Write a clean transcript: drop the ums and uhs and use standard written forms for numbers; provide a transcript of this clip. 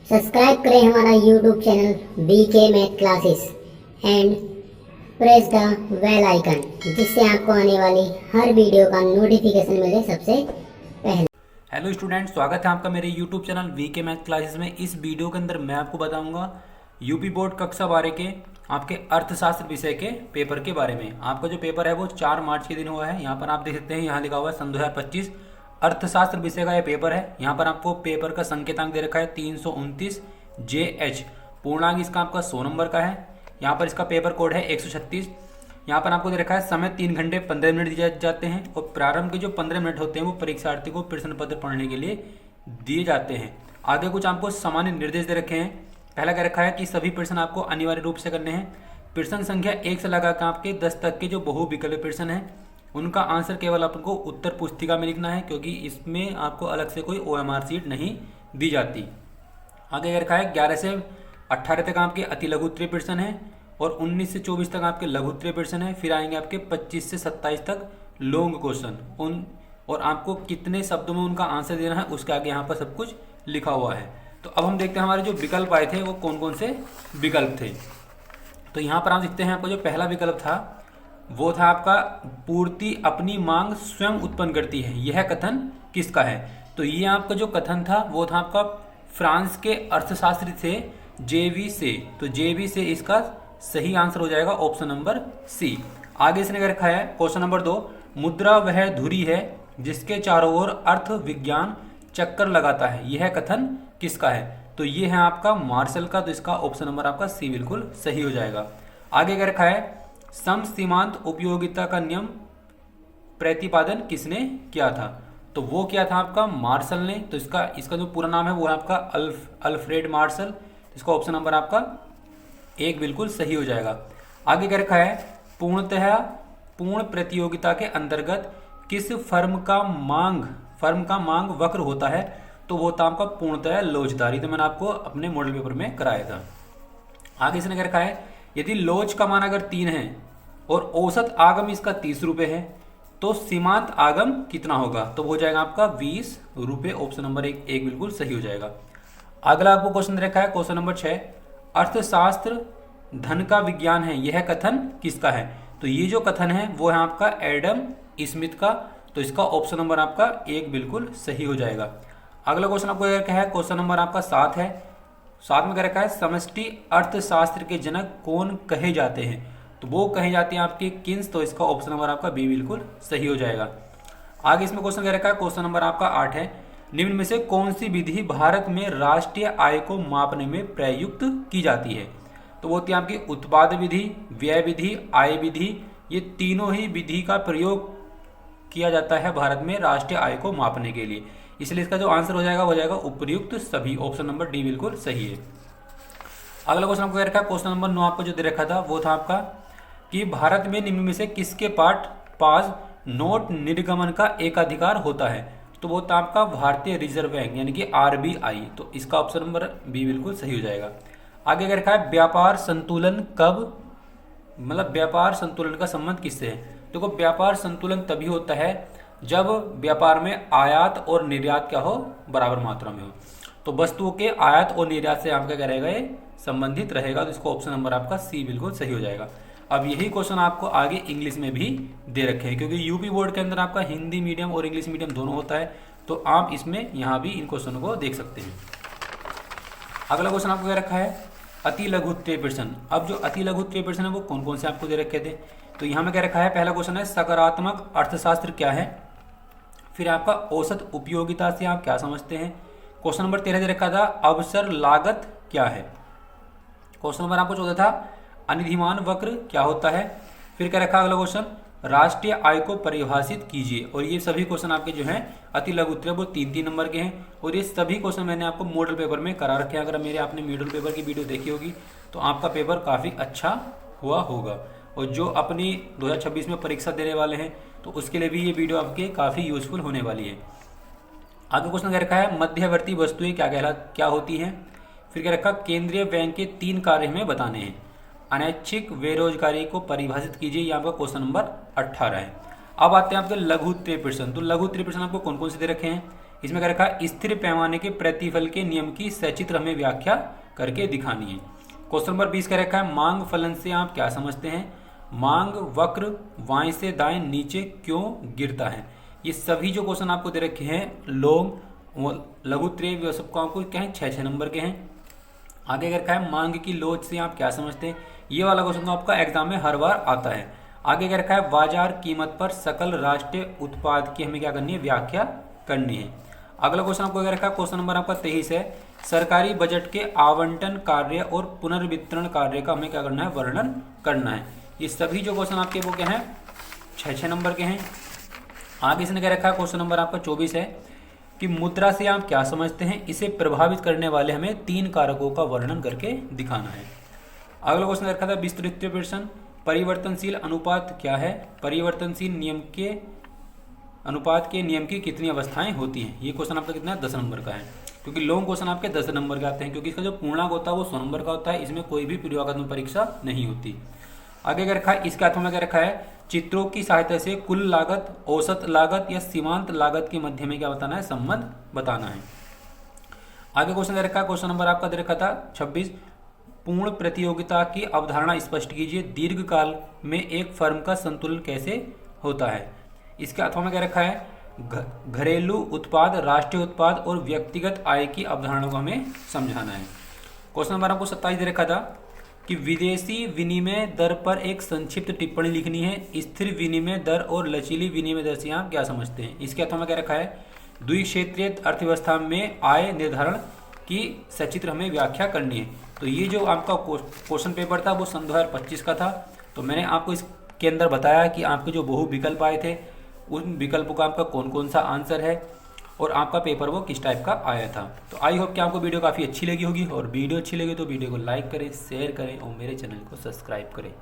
Subscribe करें हमारा YouTube channel VK math classes and press the bell icon, जिससे आपको आने वाली हर वीडियो का नोटिफिकेशन मिले सबसे पहले। हेलो स्टूडेंट, स्वागत है आपका मेरे YouTube channel VK math classes में। इस वीडियो के अंदर मैं आपको बताऊंगा यूपी बोर्ड कक्षा 12 के आपके अर्थशास्त्र विषय के पेपर के बारे में। आपका जो पेपर है वो 4 मार्च के दिन हुआ है। यहाँ पर आप देख सकते हैं, यहाँ लिखा हुआ है सन 2025 अर्थशास्त्र विषय का यह पेपर है। यहाँ पर आपको पेपर का संकेतांक दे रखा है 329 JH। पूर्णांक इसका आपका 100 नंबर का है। यहाँ पर इसका पेपर कोड है 136। यहाँ पर आपको दे रखा है समय 3 घंटे 15 मिनट दिए जाते हैं और प्रारंभ के जो 15 मिनट होते हैं वो परीक्षार्थी को प्रश्न पत्र पढ़ने के लिए दिए जाते हैं। आगे कुछ आपको सामान्य निर्देश दे रखे हैं। पहला कह रखा है कि सभी प्रश्न आपको अनिवार्य रूप से करने हैं। प्रश्न संख्या 1 से लगाकर आपके 10 तक के जो बहुविकल्पीय प्रश्न हैं उनका आंसर केवल आपको उत्तर पुस्तिका में लिखना है, क्योंकि इसमें आपको अलग से कोई OMR शीट नहीं दी जाती। आगे कह रखा है 11 से 18 तक आपके अति लघु उत्तरीय प्रश्न हैं और 19 से 24 तक आपके लघु उत्तरीय प्रश्न हैं। फिर आएंगे आपके 25 से 27 तक लॉन्ग क्वेश्चन उन, और आपको कितने शब्दों में उनका आंसर देना है उसके आगे यहाँ पर सब कुछ लिखा हुआ है। तो अब हम देखते हैं हमारे जो विकल्प आए थे वो कौन कौन से विकल्प थे। तो यहाँ पर हम देखते हैं, आपका जो पहला विकल्प था वो था आपका पूर्ति अपनी मांग स्वयं उत्पन्न करती है, यह कथन किसका है। तो ये आपका जो कथन था वो था आपका फ्रांस के अर्थशास्त्री थे JV से। तो JV से इसका सही आंसर हो जाएगा ऑप्शन नंबर C। आगे इसने रखा है क्वेश्चन नंबर 2, मुद्रा वह धुरी है जिसके चारों ओर अर्थ विज्ञान चक्कर लगाता है, यह कथन किसका है। तो ये है आपका मार्शल का। तो इसका ऑप्शन नंबर आपका C बिल्कुल सही हो जाएगा। आगे क्या रखा है, सम सीमांत उपयोगिता का नियम प्रतिपादन किसने किया था। तो वो क्या था आपका मार्शल ने। तो इसका जो पूरा नाम है वो है आपका अल्फ्रेड मार्शल। इसका ऑप्शन नंबर आपका 1 बिल्कुल सही हो जाएगा। आगे क्या रखा है, पूर्णतः पूर्ण प्रतियोगिता के अंतर्गत किस फर्म का मांग वक्र होता है। तो वो था आपका पूर्णतः लोचदारी। तो मैंने आपको अपने मॉडल पेपर में कराया था। आगे इसने क्या रखा है, यदि लोच का मान अगर 3 है और औसत आगम इसका 30 रुपये है तो सीमांत आगम कितना होगा। तो वो हो जाएगा आपका 20 रुपये। ऑप्शन नंबर 1 बिल्कुल सही हो जाएगा। अगला आपको क्वेश्चन रखा है क्वेश्चन नंबर 6, अर्थशास्त्र धन का विज्ञान है, यह कथन किसका है। तो ये जो कथन है वो है आपका एडम स्मिथ का। तो इसका ऑप्शन नंबर आपका 1 बिल्कुल सही हो जाएगा। अगला क्वेश्चन आपको क्या है, क्वेश्चन नंबर आपका 7 है। 7 में क्या रखा है, समष्टि अर्थशास्त्र के जनक कौन कहे जाते हैं। तो वो कहे जाते हैं आपके किन्स। तो इसका ऑप्शन नंबर आपका B बिल्कुल सही हो जाएगा। आगे इसमें क्वेश्चन क्या रखा है, क्वेश्चन नंबर आपका 8 है, निम्न में से कौन सी विधि भारत में राष्ट्रीय आय को मापने में प्रयुक्त की जाती है। तो वो होती है आपकी उत्पाद विधि, व्यय विधि, आय विधि। ये तीनों ही विधि का प्रयोग किया जाता है भारत में राष्ट्रीय आय को मापने के लिए, इसलिए इसका जो आंसर हो जाएगा उपयुक्त सभी। ऑप्शन नंबर D बिल्कुल सही है। अगला क्वेश्चन आपको रखा है क्वेश्चन नंबर 9 आपको जो दे रखा था वो था आपका कि भारत में निम्न में से किसके पास नोट निर्गमन का एकाधिकार होता है। तो वो था आपका भारतीय रिजर्व बैंक यानी कि RBI। तो इसका ऑप्शन नंबर B बिल्कुल सही हो जाएगा। आगे क्या रखा है, व्यापार संतुलन व्यापार संतुलन का संबंध किससे है। देखो व्यापार संतुलन तभी होता है जब व्यापार में आयात और निर्यात क्या हो, बराबर मात्रा में हो। तो वस्तुओं के आयात और निर्यात से आपका क्या रहेगा, ये संबंधित रहेगा। तो इसको ऑप्शन नंबर आपका C बिल्कुल सही हो जाएगा। अब यही क्वेश्चन आपको आगे इंग्लिश में भी दे रखे हैं, क्योंकि यूपी बोर्ड के अंदर आपका हिंदी मीडियम और इंग्लिश मीडियम दोनों होता है। तो आप इसमें यहाँ भी इन क्वेश्चनों को देख सकते हैं। अगला क्वेश्चन आपको क्या रखा है, अति लघु उत्तरीय प्रश्न। अब जो अति लघु उत्तरीय प्रश्न है वो कौन कौन से आपको दे रखे थे। तो यहाँ में क्या रखा है, पहला क्वेश्चन है सकारात्मक अर्थशास्त्र क्या है। फिर आपका औसत उपयोगिता से आप क्या समझते हैं। क्वेश्चन नंबर 13 दे रखा था अवसर लागत क्या है। क्वेश्चन नंबर आपको 14 था अनिधिमान वक्र क्या होता है। फिर क्या रखा अगला क्वेश्चन, राष्ट्रीय आय को परिभाषित कीजिए। और ये सभी क्वेश्चन आपके जो हैं अति लघु उत्तरीय वो 3-3 नंबर के हैं। और ये सभी क्वेश्चन मैंने आपको मॉडल पेपर में करा रखे हैं। अगर आपने मॉडल पेपर की वीडियो देखी होगी तो आपका पेपर काफ़ी अच्छा हुआ होगा। और जो अपनी 2026 में परीक्षा देने वाले हैं तो उसके लिए भी ये वीडियो आपके काफ़ी यूजफुल होने वाली है। आगे क्वेश्चन क्या रखा है, मध्यवर्ती वस्तुएं क्या होती हैं। फिर क्या रखा, केंद्रीय बैंक के 3 कार्य हमें बताने हैं। अनैच्छिक बेरोजगारी को परिभाषित कीजिए, ये आपका क्वेश्चन नंबर 18 है। अब आते हैं आपके लघु उत्तरीय प्रश्न। तो लघु उत्तरीय प्रश्न आपको कौन कौन से दे रखे हैं। इसमें क्या रखा है, स्थिर पैमाने के प्रतिफल के नियम की सचित्र हमें व्याख्या करके दिखानी है। क्वेश्चन नंबर 20 क्या रखा है, मांग फलन से आप क्या समझते हैं। मांग वक्र बाएं से दाएं नीचे क्यों गिरता है। ये सभी जो क्वेश्चन आपको दे रखे हैं लोग लघु त्रय सबको आपको क्या है 6-6 नंबर के हैं। आगे अगर रखा है मांग की लोच से आप क्या समझते हैं। ये वाला क्वेश्चन तो आपका एग्जाम में हर बार आता है। आगे अगर रखा है बाजार कीमत पर सकल राष्ट्रीय उत्पाद की हमें क्या करनी है, व्याख्या करनी है। अगला क्वेश्चन आपको अगर रखा है, क्वेश्चन नंबर आपका 23 है, सरकारी बजट के आवंटन कार्य और पुनर्वितरण कार्य का हमें क्या करना है, वर्णन करना है। ये सभी जो क्वेश्चन आपके वो क्या हैं 6-6 नंबर के हैं। आगे इसने क्या रखा है, क्वेश्चन नंबर आपका 24 है कि मुद्रा से आप क्या समझते हैं, इसे प्रभावित करने वाले हमें 3 कारकों का वर्णन करके दिखाना है। अगला क्वेश्चन रखा था विस्तृत प्रश्न, परिवर्तनशील अनुपात क्या है, परिवर्तनशील नियम के अनुपात के नियम की कितनी अवस्थाएं होती हैं। ये क्वेश्चन आपका कितना है 10 नंबर का है, क्योंकि लॉन्ग क्वेश्चन आपके 10 नंबर के आते हैं, क्योंकि इसका जो पूर्णांक होता है वो 100 नंबर का होता है। इसमें कोई भी पूर्वांकात्मक परीक्षा नहीं होती। आगे क्या रखा है, इसके हाथों में क्या रखा है, चित्रों की सहायता से कुल लागत, औसत लागत या सीमांत लागत के मध्य में क्या बताना है, संबंध बताना है। आगे क्वेश्चन दे रखा है, क्वेश्चन नंबर आपका दे रखा था 26, पूर्ण प्रतियोगिता की अवधारणा स्पष्ट कीजिए, दीर्घकाल में एक फर्म का संतुलन कैसे होता है। इसके हाथों में क्या रखा है, घरेलू उत्पाद, राष्ट्रीय उत्पाद और व्यक्तिगत आय की अवधारणा को हमें समझाना है। क्वेश्चन नंबर आपको 27 दे रखा था कि विदेशी विनिमय दर पर एक संक्षिप्त टिप्पणी लिखनी है, स्थिर विनिमय दर और लचीली विनिमय दर से आप क्या समझते हैं। इसके हाथों में क्या रखा है, द्विक्षेत्रीय अर्थव्यवस्था में आय निर्धारण की सचित्र हमें व्याख्या करनी है। तो ये जो आपका क्वेश्चन पेपर था वो सन 2025 का था। तो मैंने आपको इसके अंदर बताया कि आपके जो बहु विकल्प आए थे उन विकल्पों का आपका कौन कौन सा आंसर है और आपका पेपर वो किस टाइप का आया था। तो आई होप कि आपको वीडियो काफ़ी अच्छी लगी होगी, और वीडियो अच्छी लगी तो वीडियो को लाइक करें, शेयर करें और मेरे चैनल को सब्सक्राइब करें।